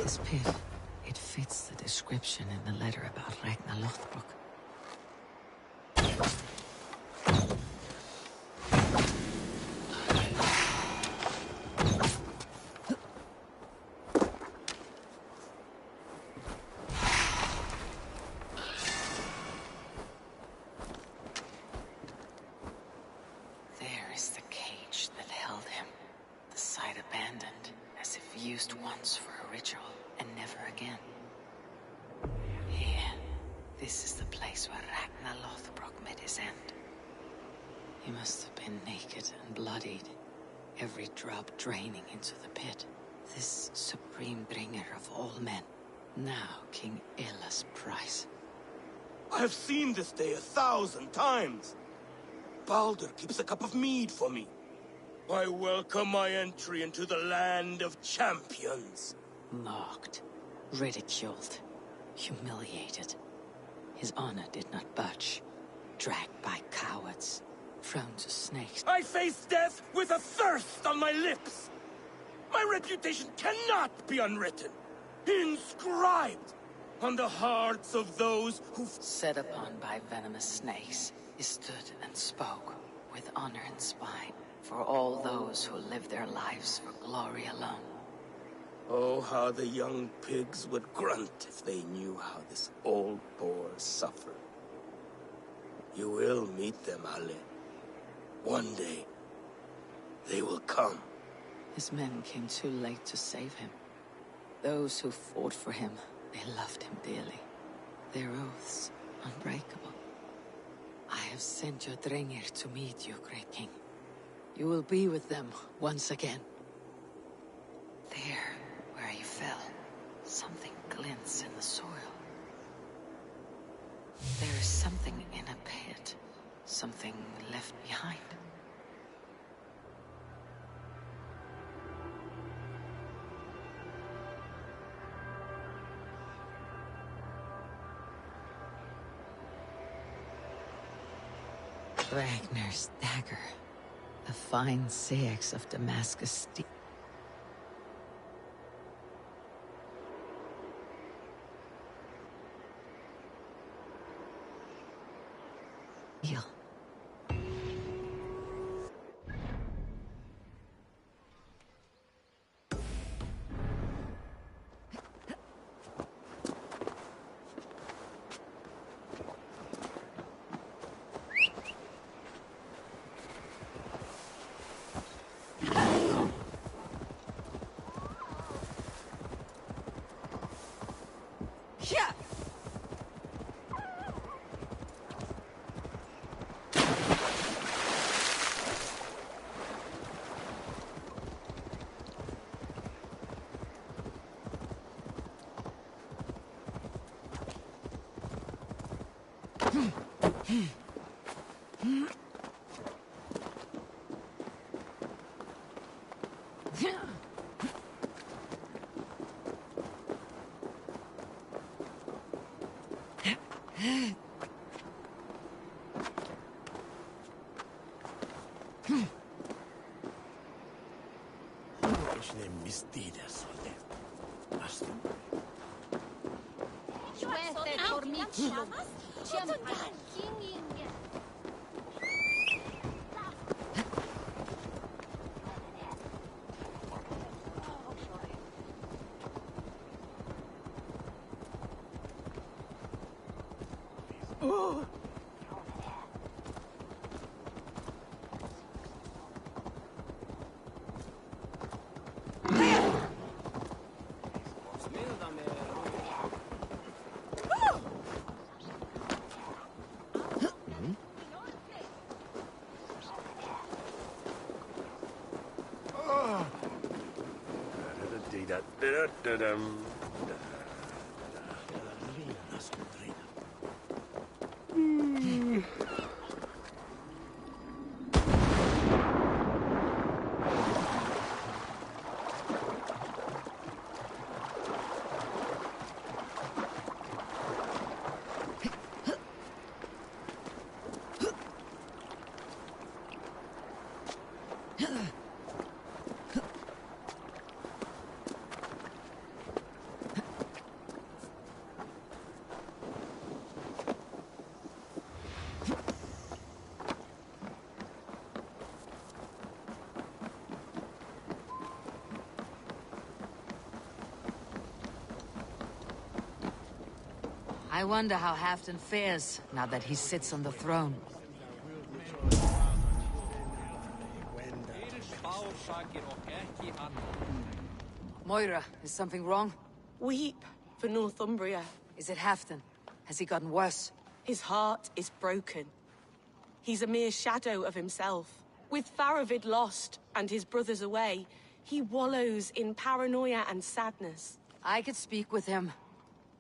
This pit, it fits the description in the letter about Ragnar Lothbrok. There is the cage that held him. The site abandoned, as if used once for a ritual and never again. Here, this is the place where Ragnar Lothbrok met his end. He must have been naked and bloodied, every drop draining into the pit. This supreme bringer of all men, now King Ella's prize. I have seen this day 1,000 times. Baldur keeps a cup of mead for me. I welcome my entry into the land of champions. Mocked, ridiculed, humiliated. His honor did not budge. Dragged by cowards, thrown to snakes. I face death with a thirst on my lips. My reputation cannot be unwritten. Inscribed on the hearts of those who've... Set upon by venomous snakes, he stood and spoke with honor in spine for all those who live their lives for glory alone. Oh, how the young pigs would grunt if they knew how this old boar suffered. You will meet them, Ale. One day, they will come. His men came too late to save him. Those who fought for him, they loved him dearly. Their oaths, unbreakable. I have sent your Drengir to meet you, great king. You will be with them once again. There, where you fell, something glints in the soil. There is something in a pit, something left behind. Ragnar's dagger. A fine seax of Damascus steel. Yeah. I wonder how Halfdan fares now that he sits on the throne. Moira, is something wrong? Weep for Northumbria. Is it Halfdan? Has he gotten worse? His heart is broken. He's a mere shadow of himself. With Faravid lost and his brothers away, he wallows in paranoia and sadness. I could speak with him.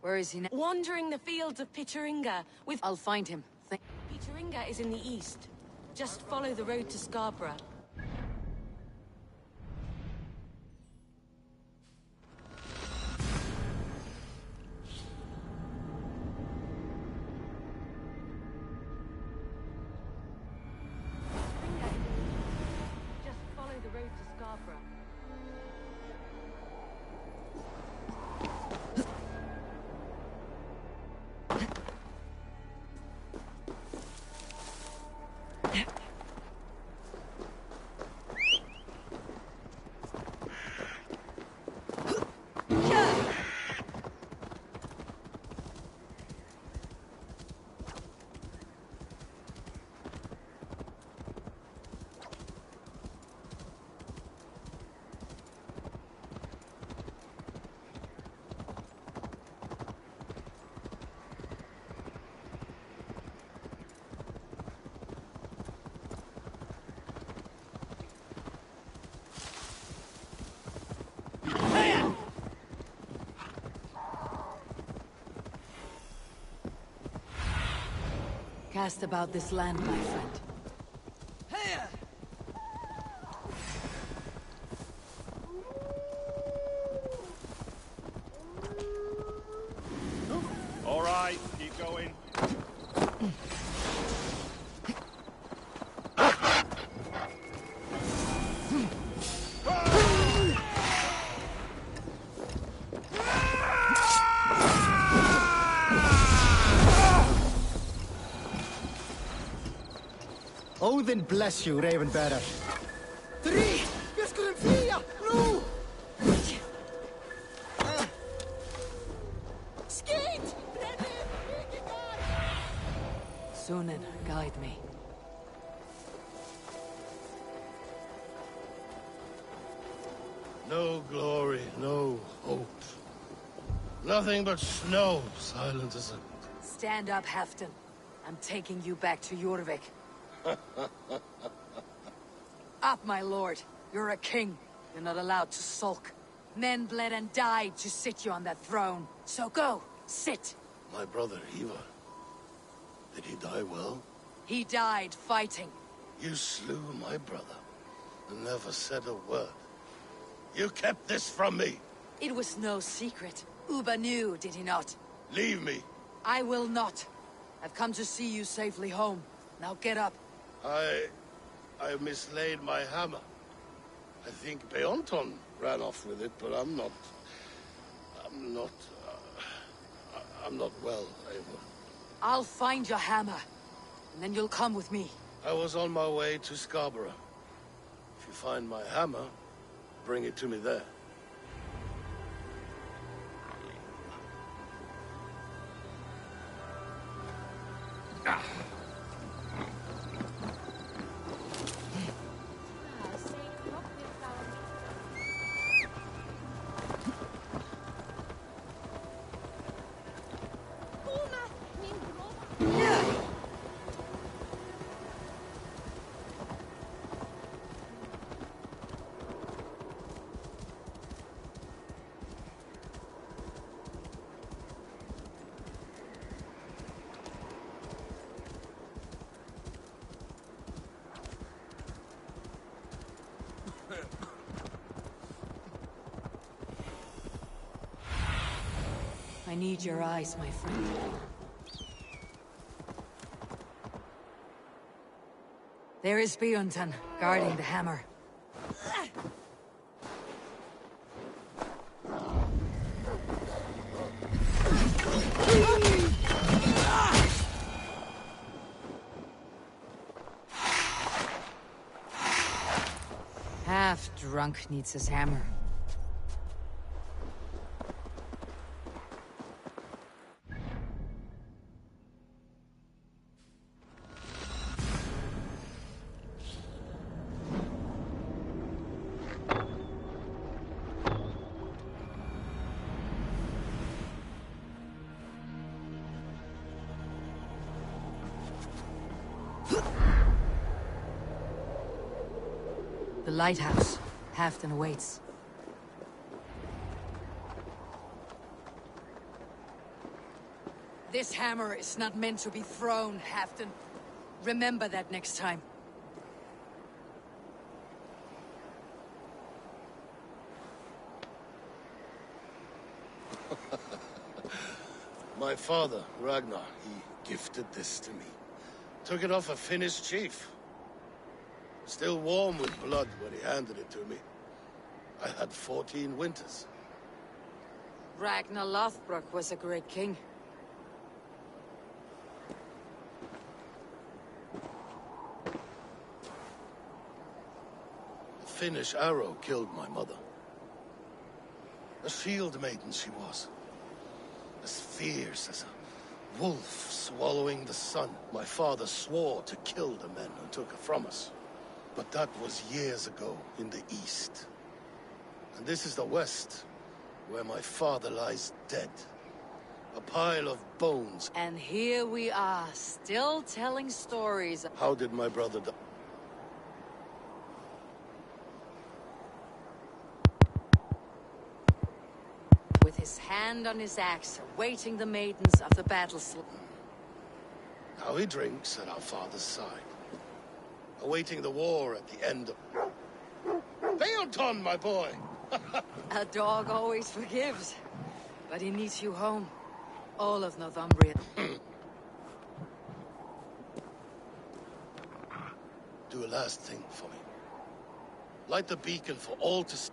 Where is he now? Wandering the fields of Pittaringa with... I'll find him. Pittaringa is in the east. Just follow the road to Scarborough. Just follow the road to Scarborough. Cast about this land, my friend. All right, keep going. Odin bless you, Ravenbearer. Three! Vi skulle fria! Nu! Skate! Sunan, guide me. No glory, no hope. Nothing but snow, silent as a... Stand up, Halfdan. I'm taking you back to Jorvik. Up, my lord. You're a king. You're not allowed to sulk. Men bled and died to sit you on that throne. So go, sit. My brother, Ivar. Did he die well? He died fighting. You slew my brother and never said a word. You kept this from me. It was no secret. Uba knew, did he not? Leave me. I will not. I've come to see you safely home. Now get up. I mislaid my hammer. I think Beonton ran off with it, but I'm not well, Eivor. I'll find your hammer, and then you'll come with me. I was on my way to Scarborough. If you find my hammer, bring it to me there. I need your eyes, my friend. There is Beonton, guarding the hammer. Half drunk needs his hammer. lighthouse. Halfdan awaits. This hammer is not meant to be thrown, Halfdan. Remember that next time. My father, Ragnar, he gifted this to me. Took it off a Finnish chief. Still warm with blood when he handed it to me. I had 14 winters. Ragnar Lothbrok was a great king. A Finnish arrow killed my mother. A shield maiden she was. As fierce as a wolf swallowing the sun. My father swore to kill the men who took her from us. But that was years ago in the east. And this is the west, where my father lies dead. A pile of bones. And here we are, still telling stories. How did my brother die? With his hand on his axe, awaiting the maidens of the battle slip. Now he drinks at our father's side. Awaiting the war at the end of... Bealton, my boy! A dog always forgives. But he needs you home. All of Northumbria. Do a last thing for me. Light the beacon for all to see.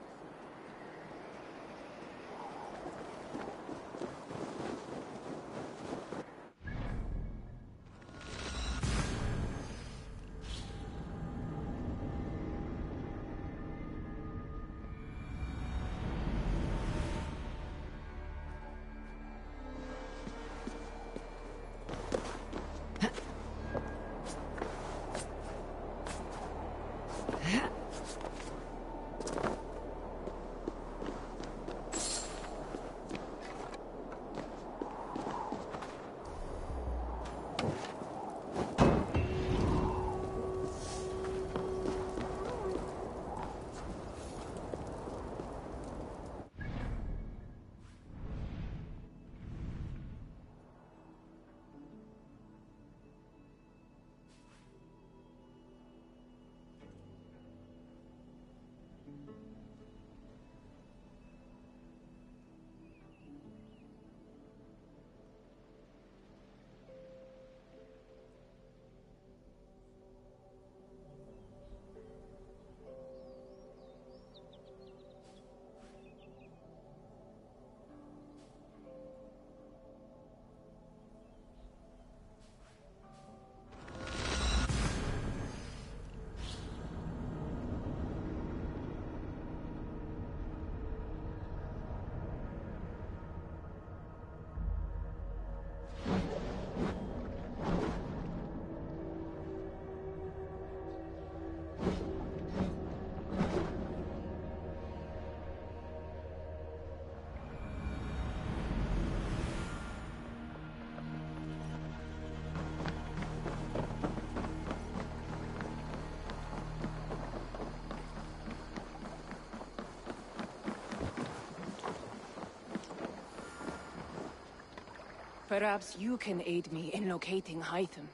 Perhaps you can aid me in locating Hytham.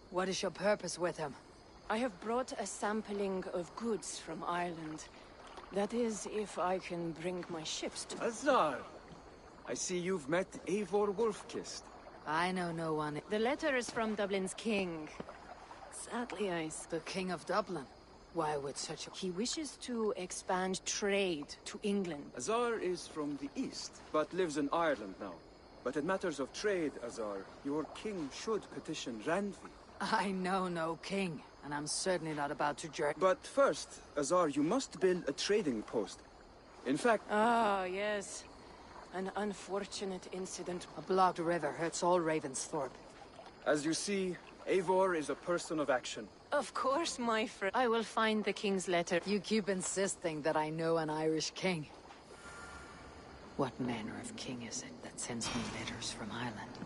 What is your purpose with him? I have brought a sampling of goods from Ireland. That is, if I can bring my ships to... Azar! I see you've met Eivor Wolfkist. I know no one. The letter is from Dublin's king. Sadly, The King of Dublin. Why would such a... He wishes to expand trade to England. Azar is from the east, but lives in Ireland now. But in matters of trade, Azar, your king should petition Randvi. I know no king, and I'm certainly not about to jerk. But first, Azar, you must build a trading post. In fact... Ah, yes. An unfortunate incident. A blocked river hurts all Ravensthorpe. As you see, Eivor is a person of action. Of course, my friend. I will find the king's letter. You keep insisting that I know an Irish king. What manner of king is it that sends me letters from Ireland?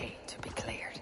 decay to be cleared.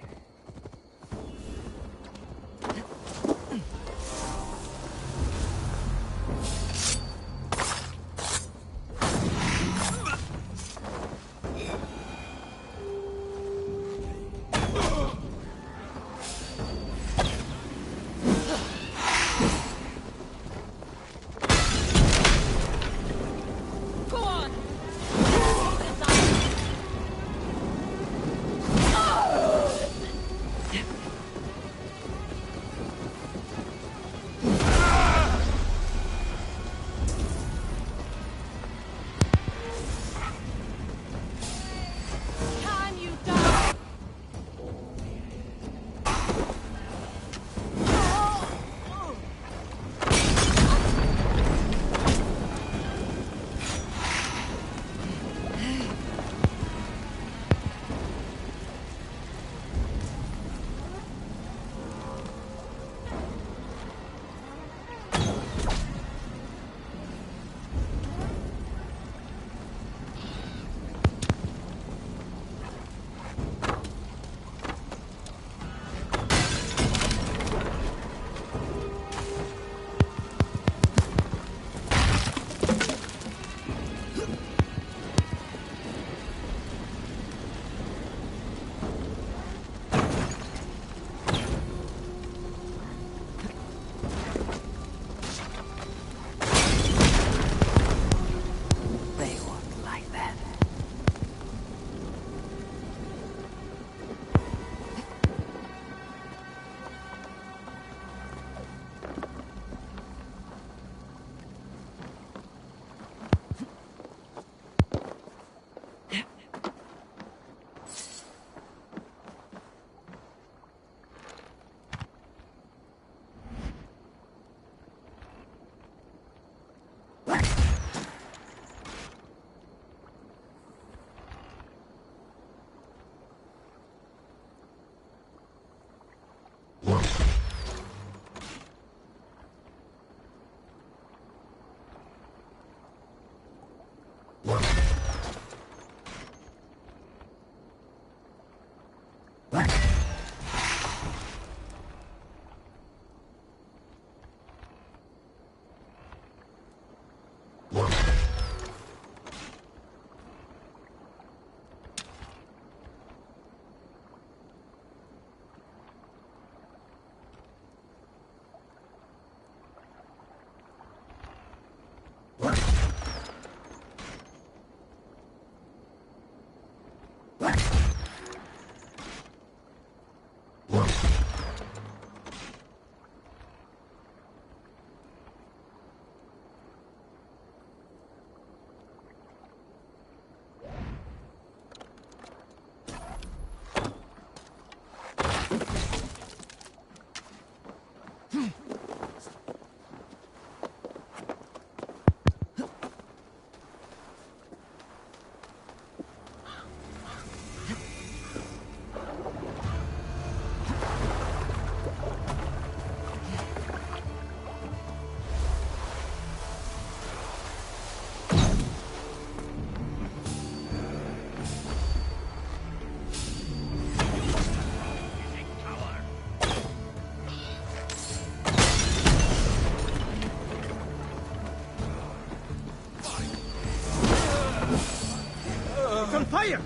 Fire!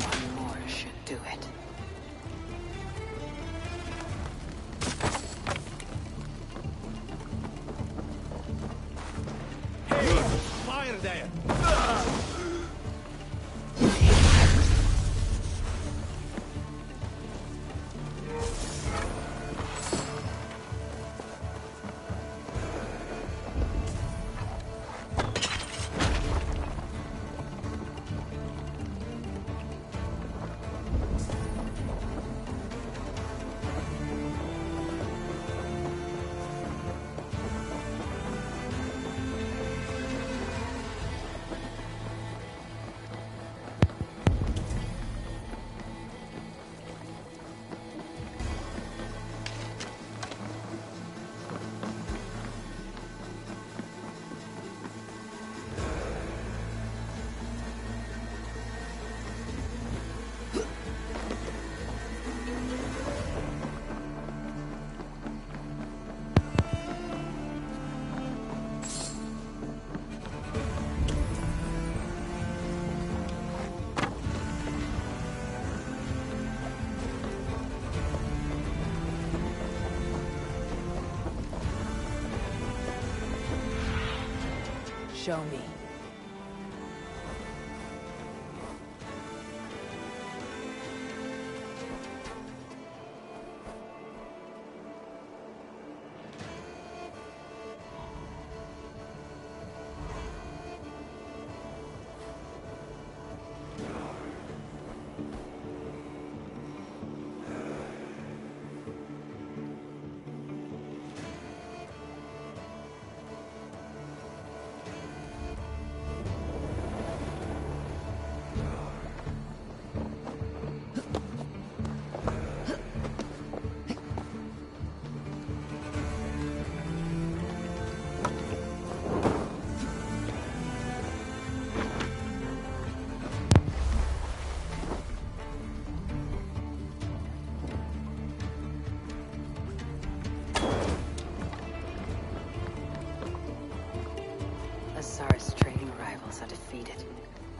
One more should do it. show me. Azar's trading rivals are defeated.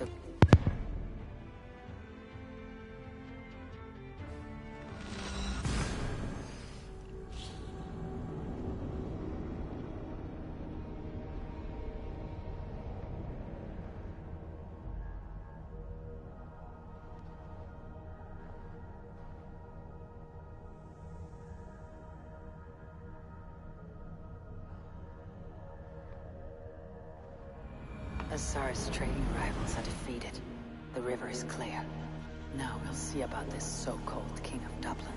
The Azar's trading rivals are defeated. The river is clear. Now we'll see about this so-called King of Dublin.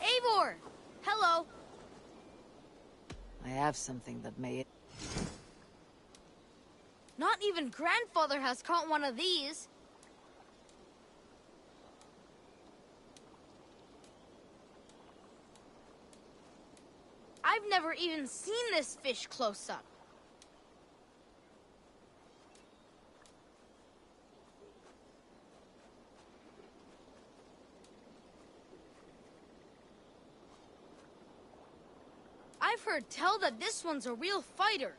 Eivor! Hello. I have something that may... Not even grandfather has caught one of these. I've never even seen this fish close up. I've heard tell that this one's a real fighter.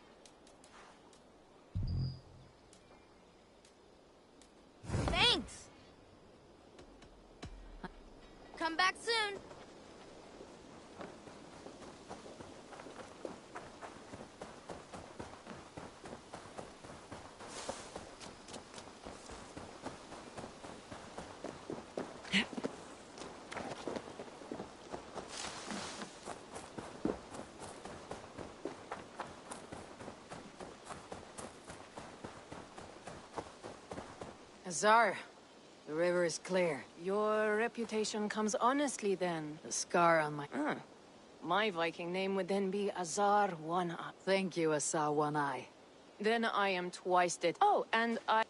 Thanks. Come back soon. Azar, the river is clear. Your reputation comes honestly, then. The scar on my... My Viking name would then be Azar One-Eye. Thank you, Azar One-Eye. Then I am twice dead. Oh, and I...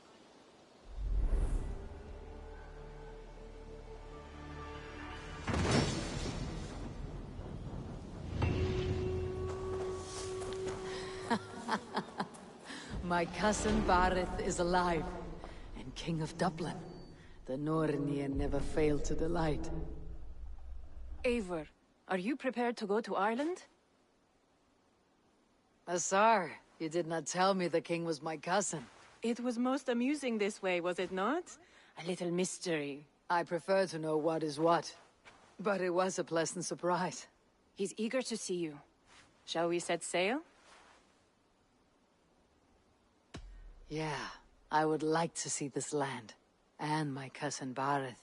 My cousin Varith is alive, and King of Dublin. The Nornir never fail to delight. Eivor, are you prepared to go to Ireland? Azar, you did not tell me the king was my cousin. It was most amusing this way, was it not? A little mystery. I prefer to know what is what. But it was a pleasant surprise. He's eager to see you. Shall we set sail? Yeah, I would like to see this land. And my cousin Bareth.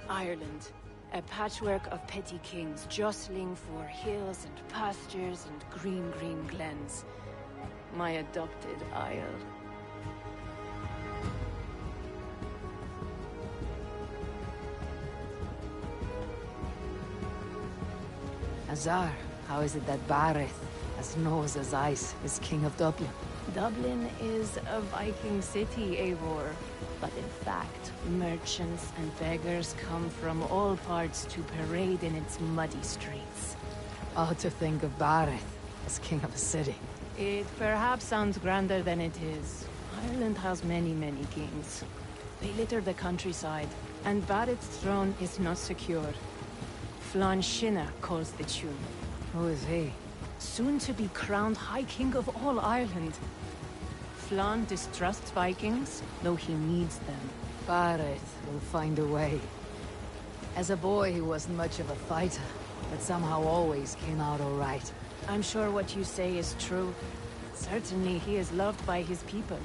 Ireland, a patchwork of petty kings jostling for hills and pastures and green glens. My adopted Isle. Azar, how is it that Bareth, as nose as ice, is king of Dublin? Dublin is a Viking city, Eivor. But in fact, merchants and beggars come from all parts to parade in its muddy streets. Oh, to think of Bareth as king of a city. It perhaps sounds grander than it is. Ireland has many kings. They litter the countryside, and Bareth's throne is not secure. Flann Sinna calls the tune. Who is he? Soon to be crowned High King of all Ireland. Flann distrusts Vikings, though he needs them. Bareth will find a way. As a boy, he wasn't much of a fighter, but somehow always came out all right. I'm sure what you say is true. Certainly he is loved by his people.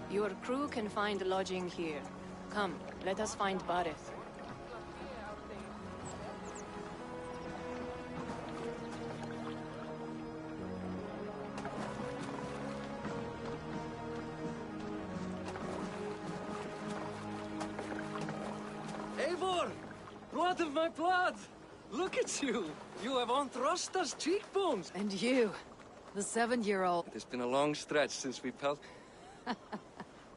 Your crew can find lodging here. Come, let us find Bareth. Eivor! Blood of my blood! Look at you! You have on Thrusta's cheekbones! And you, the 7-year-old. It has been a long stretch since we pelt...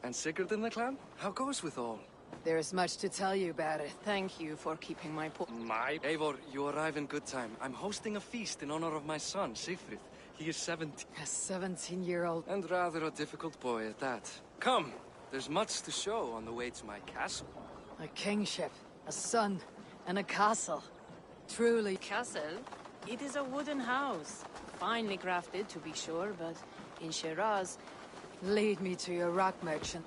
And Sigurd in the clan? How goes with all? There is much to tell you, Bareth. Thank you for keeping my Eivor, you arrive in good time. I'm hosting a feast in honor of my son, Sigfrid. He is 17. A 17-year-old. And rather a difficult boy at that. Come, there's much to show on the way to my castle. A kingship, a son, and a castle. Truly. Castle? It is a wooden house. Finely crafted, to be sure, but in Shiraz... Lead me to your rock merchant.